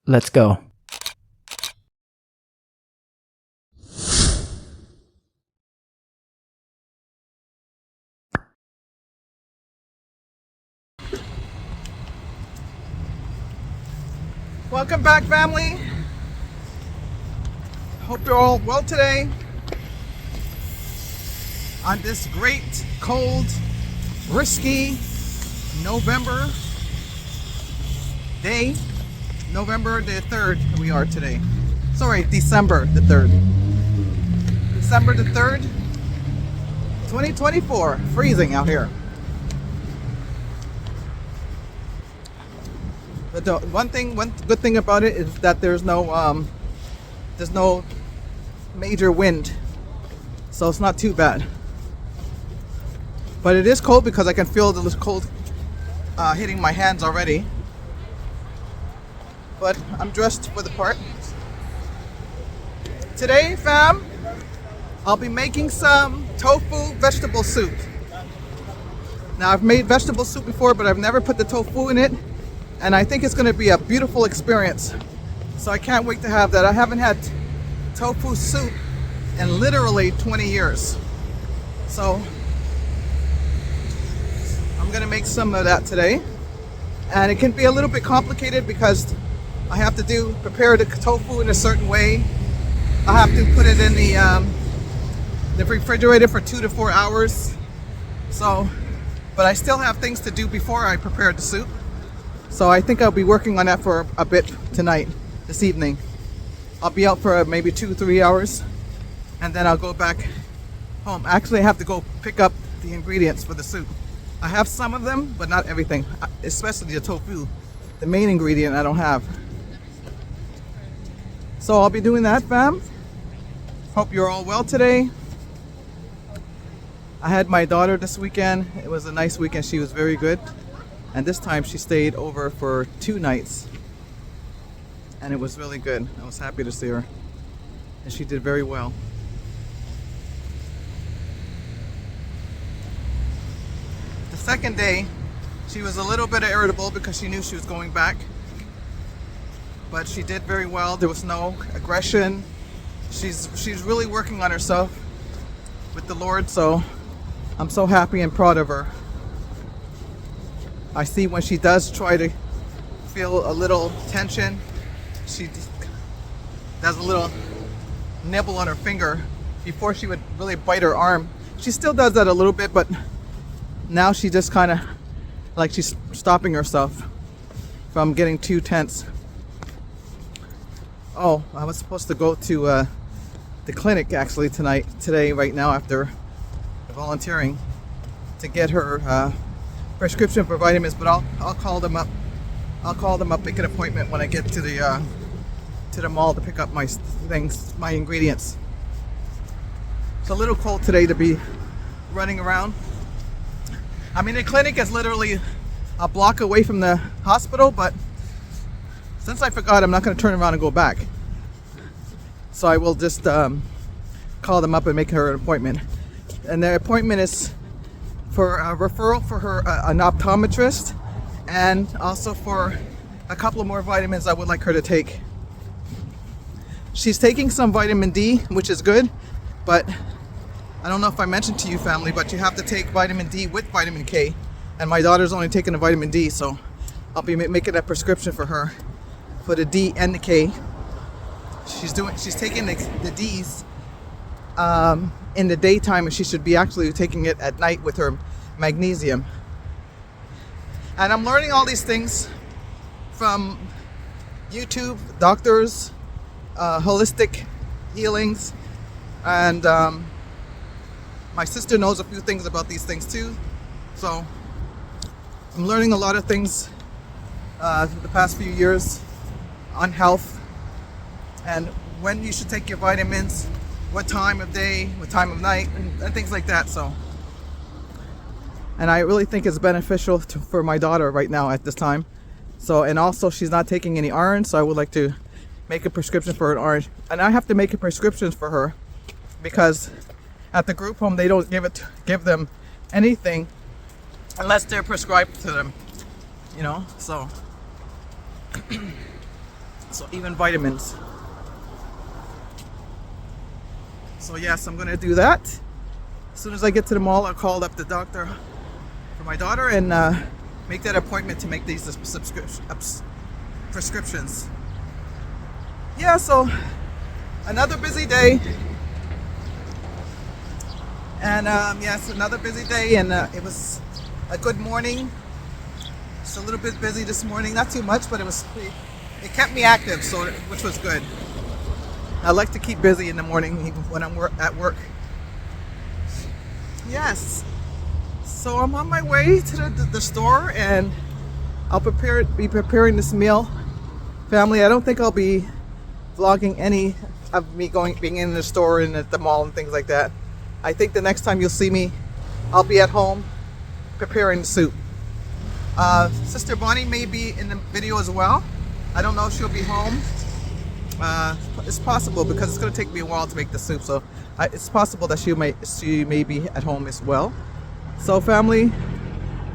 Let's go. Welcome back, family. Hope you're all well today on this great, cold, risky November day. November the 3rd we are today. Sorry, December the 3rd. December the 3rd, 2024. Freezing out here. But the one good thing about it is that there's no major wind, so it's not too bad. But it is cold because I can feel the cold hitting my hands already. But I'm dressed for the part. Today, fam, I'll be making some tofu vegetable soup. Now, I've made vegetable soup before, but I've never put the tofu in it. And I think it's going to be a beautiful experience. So I can't wait to have that. I haven't had tofu soup in literally 20 years. So I'm going to make some of that today. And it can be a little bit complicated because I have to prepare the tofu in a certain way. I have to put it in the refrigerator for 2 to 4 hours. So, but I still have things to do before I prepare the soup. So I think I'll be working on that for a bit tonight, this evening. I'll be out for maybe 2-3 hours, and then I'll go back home. Actually, I have to go pick up the ingredients for the soup. I have some of them, but not everything, especially the tofu. The main ingredient I don't have. So I'll be doing that, fam. Hope you're all well today. I had my daughter this weekend. It was a nice weekend. She was very good. And this time she stayed over for 2 nights. And it was really good. I was happy to see her. And she did very well. The second day, she was a little bit irritable because she knew she was going back. But she did very well. There was no aggression. She's really working on herself with the Lord, so I'm so happy and proud of her. I see when she does try to feel a little tension, she does a little nibble on her finger before she would really bite her arm. She still does that a little bit, but now she just kind of like she's stopping herself from getting too tense. Oh, I was supposed to go to the clinic actually today, right now after volunteering to get her prescription for vitamins, but I'll call them up. I'll call them up, make an appointment when I get to the mall to pick up my things, my ingredients. It's a little cold today to be running around. I mean, the clinic is literally a block away from the hospital, but since I forgot, I'm not going to turn around and go back. So I will just call them up and make her an appointment. And the appointment is for a referral for her an optometrist, and also for a couple of more vitamins I would like her to take. She's taking some vitamin D, which is good, but I don't know if I mentioned to you, family, but you have to take vitamin D with vitamin K, and my daughter's only taking the vitamin D, so I'll be making a prescription for her for the D and the K. She's taking the D's in the daytime, and she should be actually taking it at night with her magnesium. And I'm learning all these things from YouTube, doctors, holistic healings, and my sister knows a few things about these things too. So I'm learning a lot of things the past few years on health and when you should take your vitamins, what time of day, what time of night, and things like that. So, and I really think it's beneficial for my daughter right now at this time. So, and also she's not taking any orange, so I would like to make a prescription for an orange. And I have to make a prescription for her because at the group home they don't give them anything unless they're prescribed to them, you know. So So even vitamins. So yes, I'm gonna do that. As soon as I get to the mall, I'll call up the doctor for my daughter and make that appointment to make these prescriptions. Yeah, so another busy day. And yes, another busy day, and it was a good morning. It's a little bit busy this morning, not too much, but it kept me active, so which was good. I like to keep busy in the morning, even when I'm at work. Yes. So I'm on my way to the store, and I'll be preparing this meal. Family, I don't think I'll be vlogging any of me being in the store and at the mall and things like that. I think the next time you'll see me, I'll be at home preparing the soup. Sister Bonnie may be in the video as well. I don't know if she'll be home. It's possible because it's going to take me a while to make the soup, so it's possible that she may be at home as well. So family,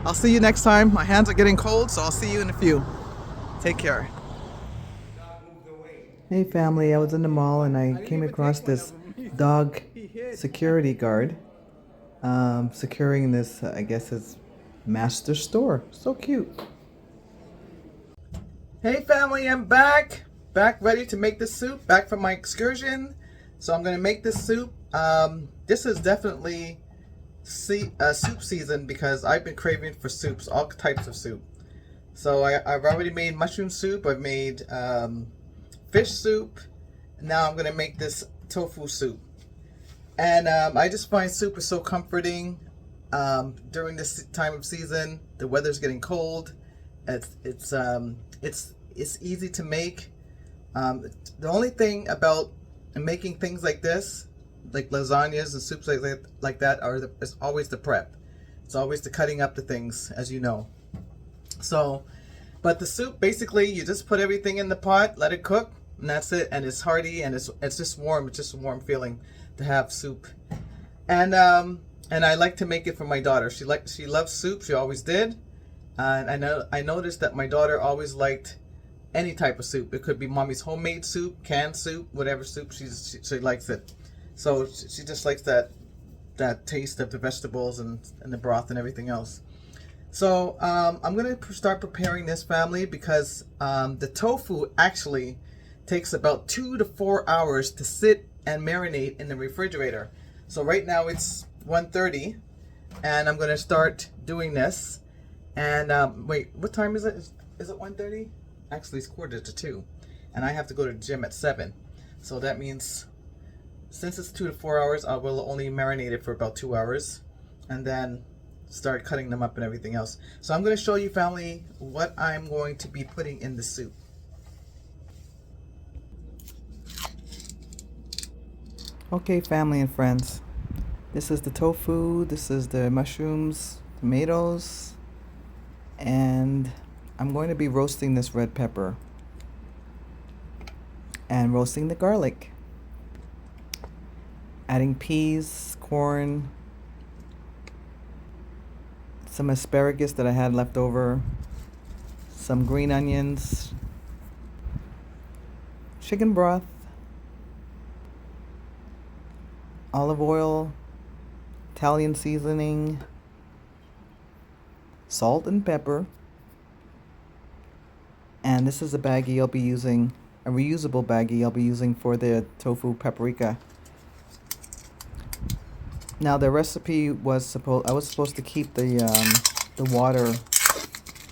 I'll see you next time. My hands are getting cold, so I'll see you in a few. Take care. Hey family, I was in the mall and I came across this dog security guard securing this, I guess it's master store. So cute. Hey family, I'm back ready to make the soup, back from my excursion. So I'm going to make this soup. This is definitely soup season because I've been craving for soups, all types of soup. So I've already made mushroom soup, I've made fish soup. Now I'm going to make this tofu soup. And I just find soup is so comforting during this time of season. The weather's getting cold. It's easy to make. The only thing about making things like this, like lasagnas and soups like that, is always the prep. It's always the cutting up the things, as you know. So, but the soup, basically, you just put everything in the pot, let it cook, and that's it. And it's hearty and it's just warm. It's just a warm feeling to have soup. And I like to make it for my daughter. She loves soup. She always did. And I noticed that my daughter always liked any type of soup. It could be mommy's homemade soup, canned soup, whatever soup she likes it. So she just likes that taste of the vegetables and the broth and everything else. So I'm gonna start preparing this, family, because the tofu actually takes about 2 to 4 hours to sit and marinate in the refrigerator. So right now it's 1:30 and I'm gonna start doing this. And wait, what time is it? Is it 1:30? Actually, it's 1:45, and I have to go to the gym at 7. So that means, since it's 2 to 4 hours, I will only marinate it for about 2 hours, and then start cutting them up and everything else. So I'm going to show you, family, what I'm going to be putting in the soup. Okay, family and friends, this is the tofu, this is the mushrooms, tomatoes, and I'm going to be roasting this red pepper and roasting the garlic, adding peas, corn, some asparagus that I had left over, some green onions, chicken broth, olive oil, Italian seasoning, salt and pepper. And this is a baggie I'll be using, a reusable baggie I'll be using for the tofu paprika. Now the recipe was I was supposed to keep the water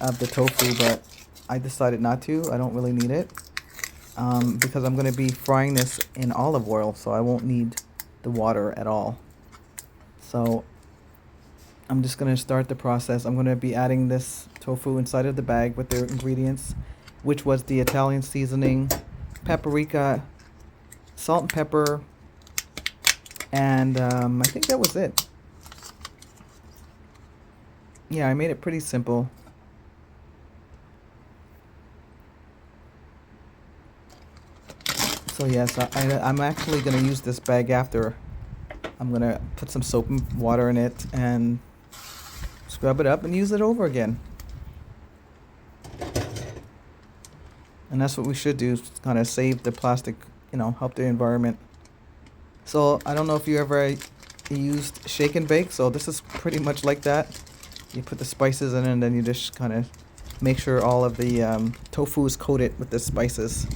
of the tofu, but I decided not to. I don't really need it because I'm going to be frying this in olive oil, so I won't need the water at all. So I'm just going to start the process. I'm going to be adding this tofu inside of the bag with the ingredients, which was the Italian seasoning, paprika, salt and pepper, and I think that was it. Yeah, I made it pretty simple. So yes, I'm actually going to use this bag after. I'm going to put some soap and water in it and scrub it up and use it over again. And that's what we should do, kind of save the plastic, help the environment. So I don't know if you ever used shake and bake. So this is pretty much like that. You put the spices in and then you just kind of make sure all of the tofu is coated with the spices.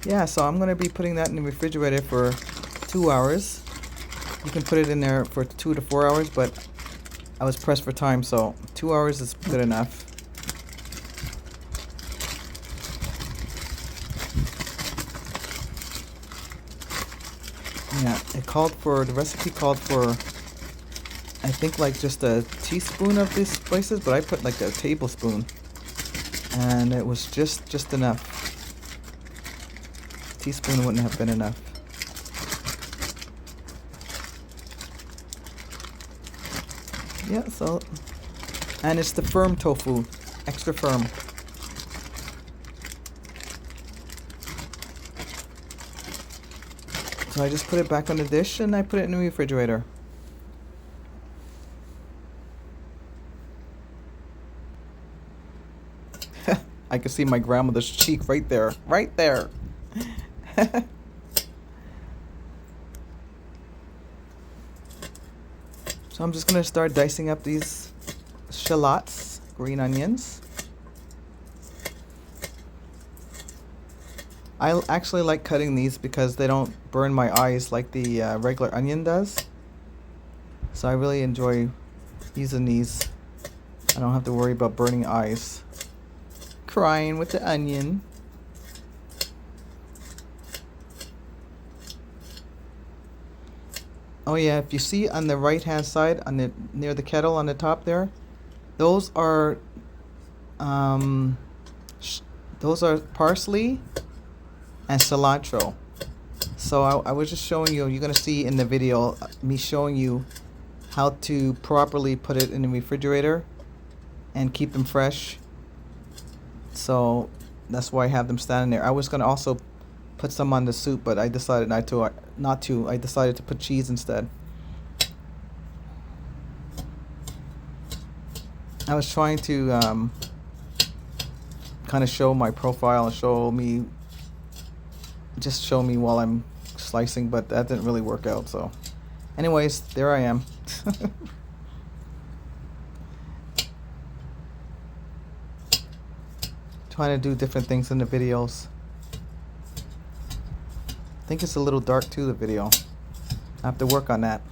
Yeah, so I'm going to be putting that in the refrigerator for 2 hours. You can put it in there for 2 to 4 hours, but I was pressed for time, so 2 hours is good enough. Yeah, the recipe called for, I think like just a teaspoon of these spices, but I put like a tablespoon. And it was just enough. Teaspoon wouldn't have been enough. Yeah, so, and it's the firm tofu, extra firm. So I just put it back on the dish and I put it in the refrigerator. I can see my grandmother's cheek right there, right there. So I'm just gonna start dicing up these shallots, green onions. I actually like cutting these because they don't burn my eyes like the regular onion does. So I really enjoy using these. I don't have to worry about burning eyes. Crying with the onion. Oh yeah, if you see on the right hand side, near the kettle on the top there, those are parsley and cilantro. So I was just showing you. You're gonna see in the video me showing you how to properly put it in the refrigerator and keep them fresh. So that's why I have them standing there. I was gonna also put some on the soup, but I decided not to. I decided to put cheese instead. I was trying to kind of show my profile and show me while I'm slicing, but that didn't really work out. So anyways, there I am. Trying to do different things in the videos. I think it's a little dark too, the video. I have to work on that.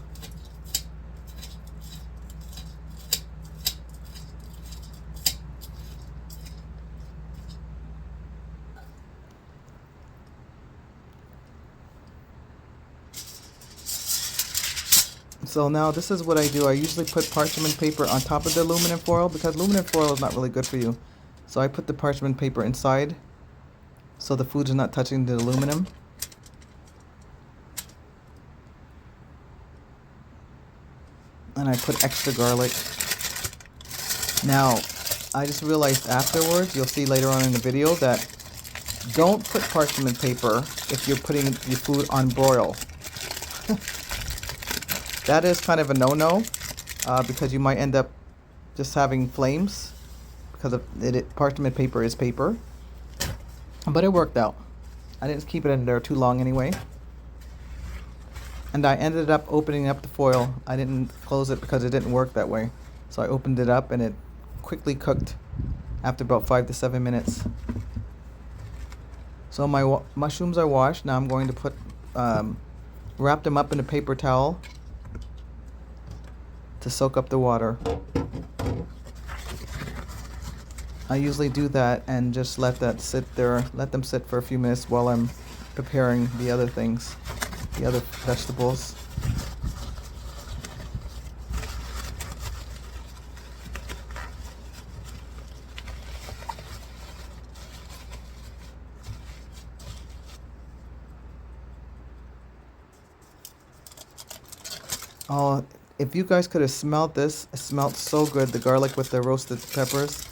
So now this is what I do. I usually put parchment paper on top of the aluminum foil because aluminum foil is not really good for you. So I put the parchment paper inside so the food is not touching the aluminum. And I put extra garlic. Now, I just realized afterwards, you'll see later on in the video, that don't put parchment paper if you're putting your food on broil. That is kind of a no-no because you might end up just having flames because parchment paper is paper. But it worked out. I didn't keep it in there too long anyway. And I ended up opening up the foil. I didn't close it because it didn't work that way. So I opened it up and it quickly cooked after about 5 to 7 minutes. So my mushrooms are washed. Now I'm going to put wrap them up in a paper towel to soak up the water. I usually do that and just let them sit for a few minutes while I'm preparing the other things, the other vegetables. Oh, if you guys could have smelled this, it smelled so good. The garlic with the roasted peppers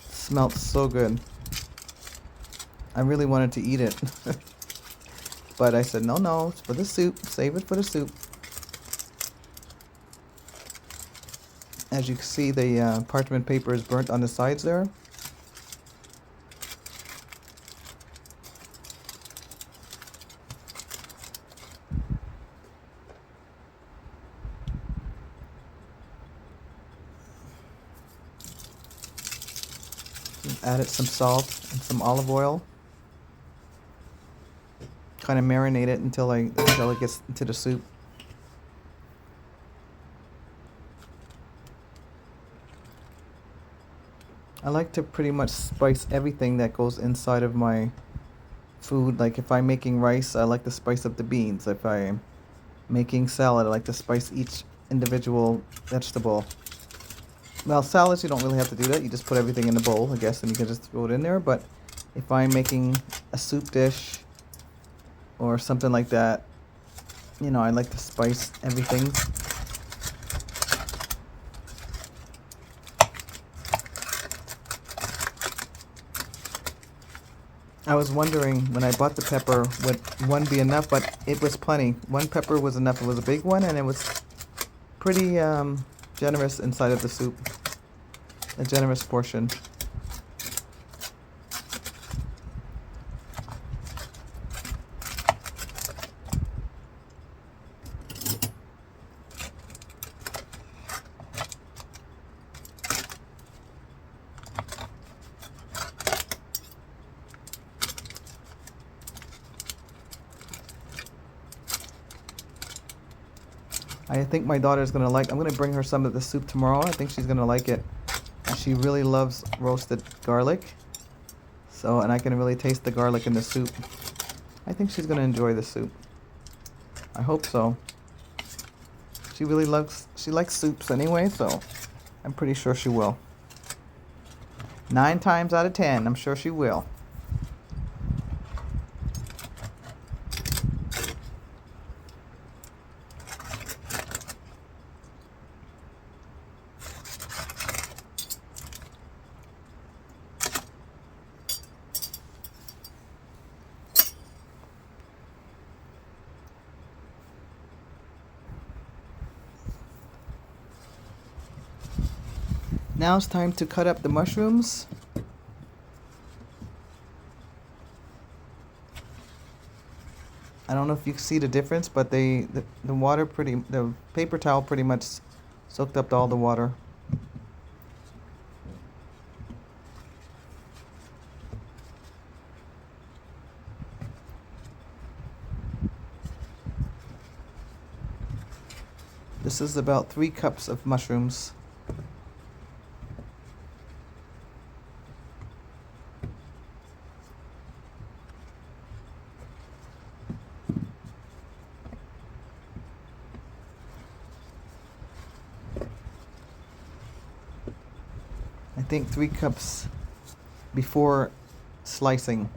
smelled so good. I really wanted to eat it. But I said, no, it's for the soup. Save it for the soup. As you can see, the parchment paper is burnt on the sides there. Added some salt and some olive oil. Kind of marinate it until it gets into the soup. I like to pretty much spice everything that goes inside of my food. Like if I'm making rice, I like to spice up the beans. If I'm making salad, I like to spice each individual vegetable. Well, salads, you don't really have to do that. You just put everything in the bowl, I guess, and you can just throw it in there. But if I'm making a soup dish or something like that, you know, I like to spice everything. I was wondering when I bought the pepper, would one be enough? But it was plenty. One pepper was enough. It was a big one, and it was pretty generous inside of the soup. A generous portion. I think my daughter's gonna like. I'm gonna bring her some of the soup tomorrow. I think she's gonna like it. She really loves roasted garlic. So, and I can really taste the garlic in the soup. I think she's gonna enjoy the soup. I hope so. She likes soups anyway, so I'm pretty sure she will. 9 times out of 10, I'm sure she will. Now it's time to cut up the mushrooms. I don't know if you can see the difference, but the paper towel pretty much soaked up all the water. This is about 3 cups of mushrooms. I think 3 cups before slicing.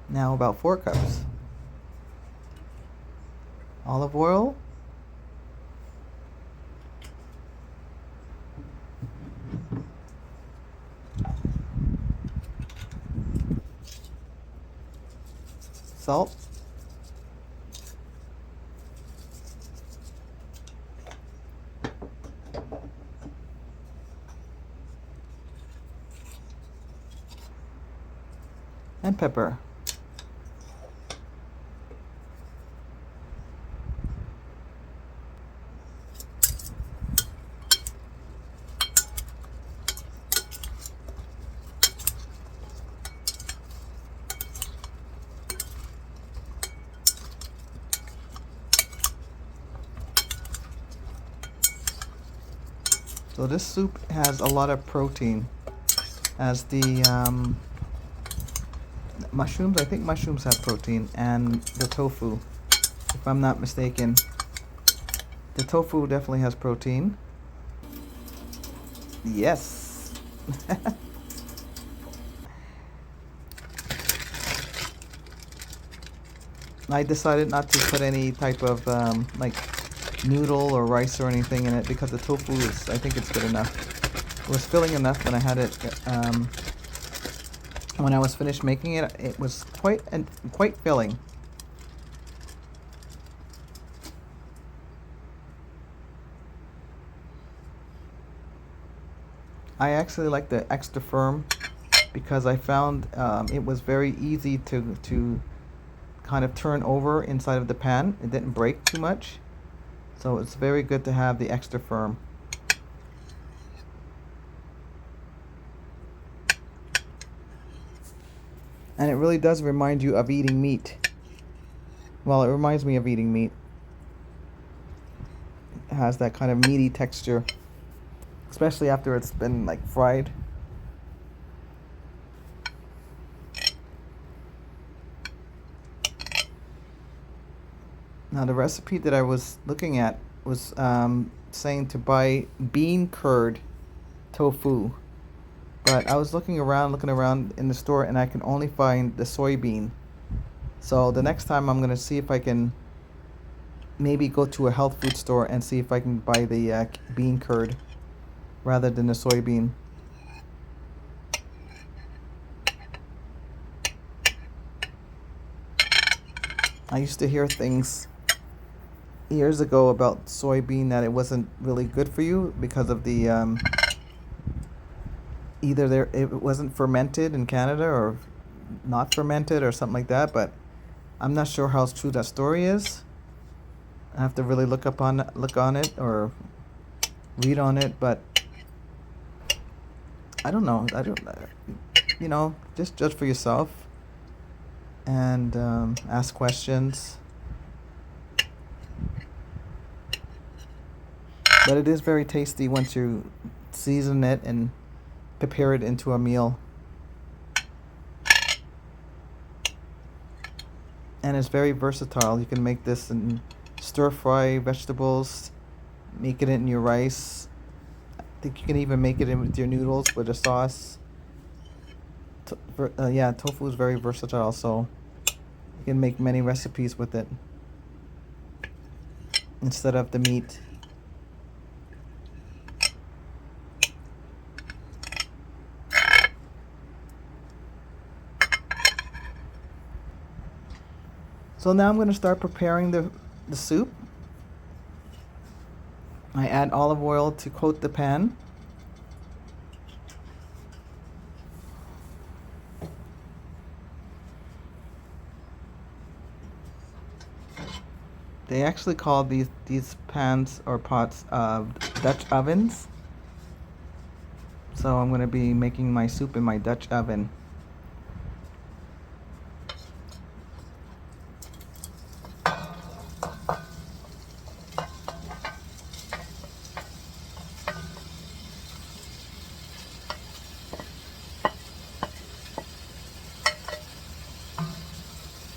Now about 4 cups. Olive oil. Salt. And pepper. So this soup has a lot of protein. As the mushrooms, I think mushrooms have protein, and the tofu, if I'm not mistaken. The tofu definitely has protein. Yes. I decided not to put any type of like noodle or rice or anything in it because the tofu is, I think it's good enough. It was filling enough when I had it. When I was finished making it, it was quite filling. I actually like the extra firm because I found it was very easy to kind of turn over inside of the pan. It didn't break too much. So it's very good to have the extra firm. And it really does remind you of eating meat. Well, it reminds me of eating meat. It has that kind of meaty texture, especially after it's been like fried. Now the recipe that I was looking at was saying to buy bean curd tofu. But I was looking around in the store, and I can only find the soybean. So the next time I'm going to see if I can maybe go to a health food store and see if I can buy the bean curd rather than the soybean. I used to hear things years ago about soybean that it wasn't really good for you because of the either it wasn't fermented in Canada or not fermented or something like that, but I'm not sure how true that story is. I have to really look on it or read on it, but I don't know. I don't, just judge for yourself and ask questions. But it is very tasty once you season it and prepare it into a meal. And it's very versatile. You can make this in stir-fry vegetables, make it in your rice. I think you can even make it in with your noodles with a sauce. Yeah, tofu is very versatile, so you can make many recipes with it instead of the meat. So now I'm going to start preparing the soup. I add olive oil to coat the pan. They actually call these pans or pots Dutch ovens. So I'm going to be making my soup in my Dutch oven.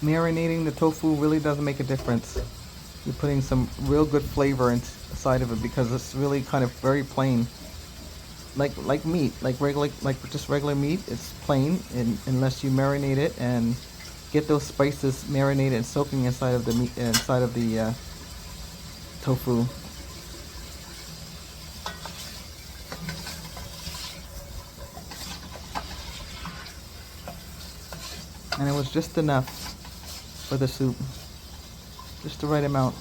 Marinating the tofu really does make a difference. You're putting some real good flavor inside of it because it's really kind of very plain, like meat, like just regular meat. It's plain, unless you marinate it and get those spices marinated and soaking inside of the meat, inside of the tofu. And it was just enough for the soup, just the right amount.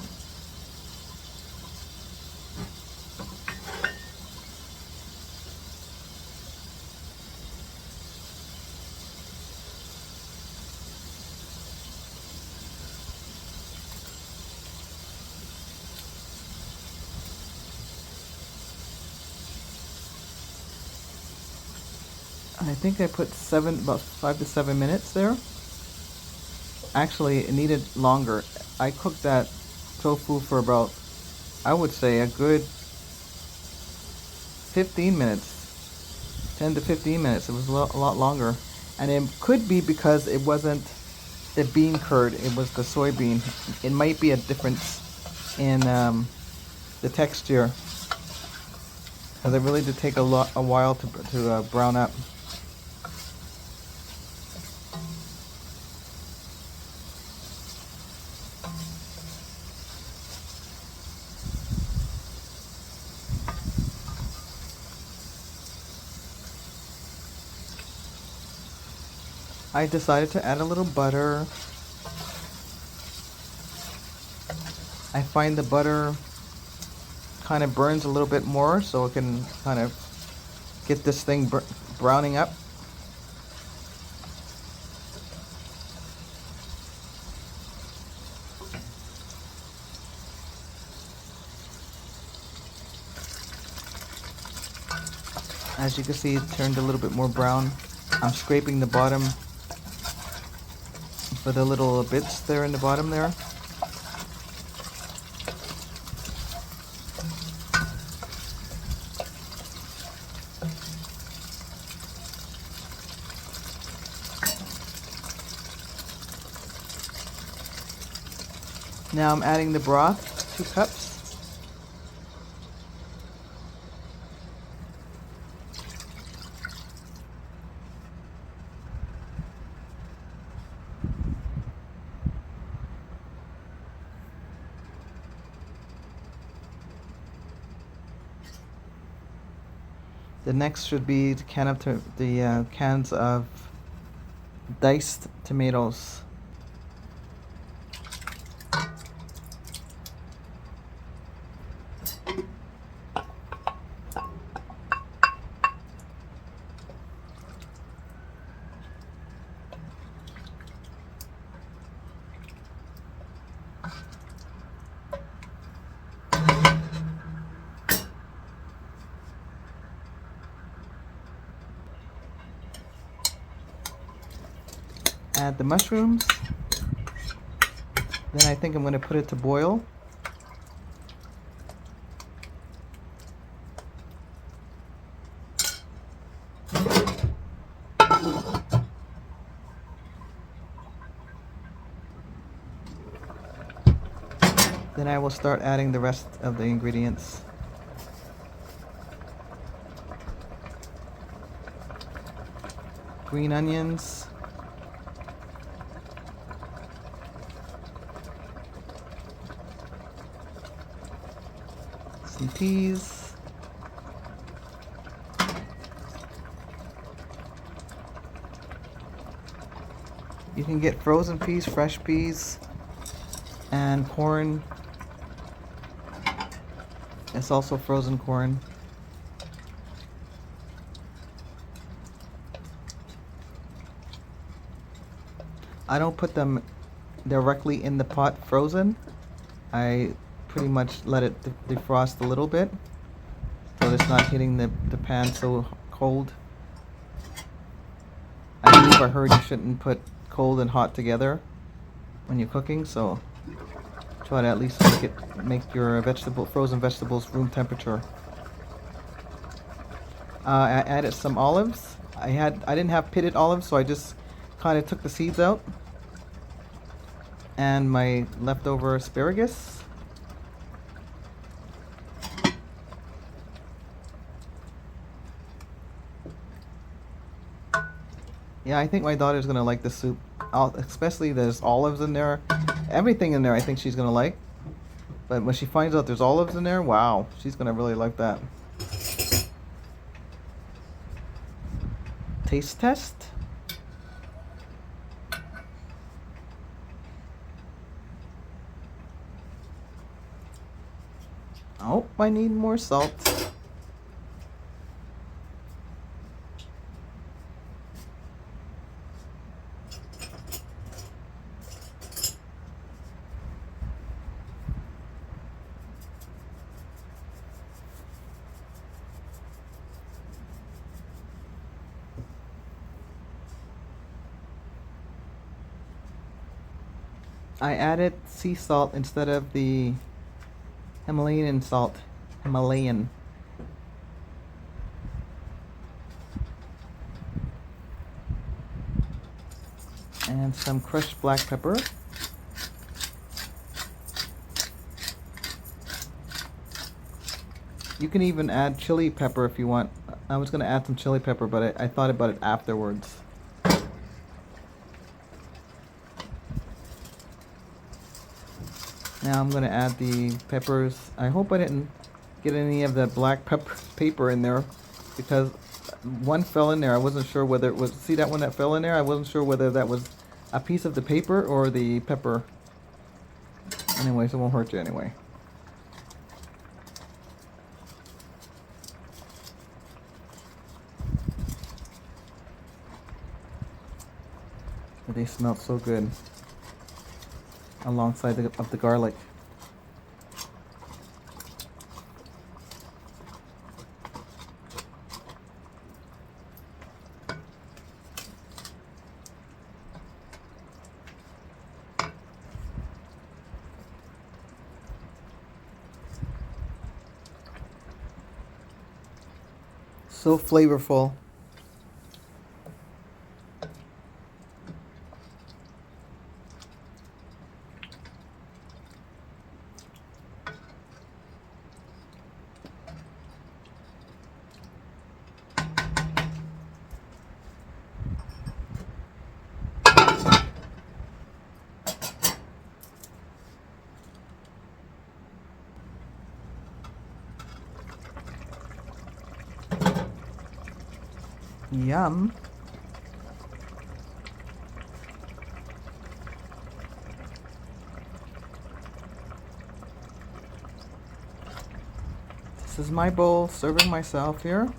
I think I put about 5 to 7 minutes there. Actually, it needed longer. I cooked that tofu for about, I would say, a good 15 minutes, 10 to 15 minutes. It was a lot longer. And it could be because it wasn't the bean curd, it was the soybean. It might be a difference in the texture, because it really did take a while to brown up. I decided to add a little butter. I find the butter kind of burns a little bit more, so it can kind of get this thing browning up. As you can see, it turned a little bit more brown. I'm scraping the bottom for the little bits there in the bottom there. Now I'm adding the broth, 2 cups. The next should be the cans of diced tomatoes. Add the mushrooms. Then I think I'm going to put it to boil. Then I will start adding the rest of the ingredients. Green onions. Some peas. You can get frozen peas, fresh peas, and corn. It's also frozen corn. I don't put them directly in the pot frozen. I pretty much let it defrost a little bit so it's not hitting the pan so cold. I believe I heard you shouldn't put cold and hot together when you're cooking, so try to at least make your frozen vegetables room temperature. I added some olives. I didn't have pitted olives, so I just kind of took the seeds out. And my leftover asparagus. Yeah, I think my daughter's gonna like the soup. Especially there's olives in there. Everything in there I think she's gonna like. But when she finds out there's olives in there, wow, she's gonna really like that. Taste test. Oh, I need more salt. I added sea salt instead of the Himalayan salt. Himalayan. And some crushed black pepper. You can even add chili pepper if you want. I was going to add some chili pepper, but I thought about it afterwards. Now I'm going to add the peppers. I hope I didn't get any of the black paper in there, because one fell in there. I wasn't sure whether it was, see that one that fell in there? I wasn't sure whether that was a piece of the paper or the pepper. Anyways, it won't hurt you anyway. They smell so good alongside of the garlic. So flavorful. Yum. This is my bowl, serving myself here.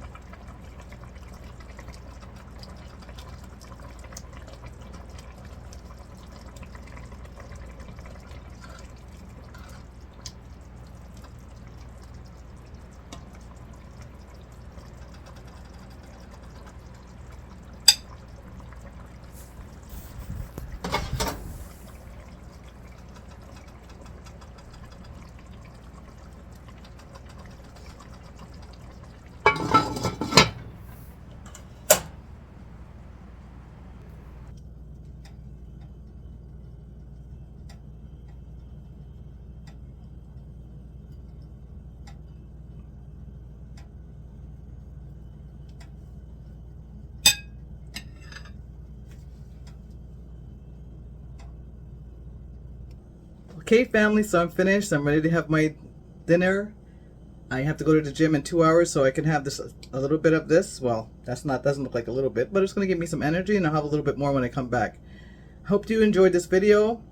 Okay, family, so I'm finished. I'm ready to have my dinner. I have to go to the gym in 2 hours, so I can have this a little bit of this. Well, doesn't look like a little bit, but it's going to give me some energy, and I'll have a little bit more when I come back. Hope you enjoyed this video,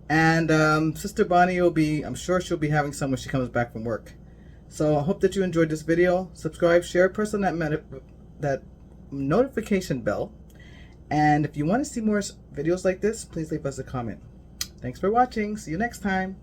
and Sister Bonnie will be, I'm sure she'll be having some when she comes back from work. So I hope that you enjoyed this video. Subscribe, share, press on that notification bell, and if you want to see more videos like this, please leave us a comment. Thanks for watching. See you next time.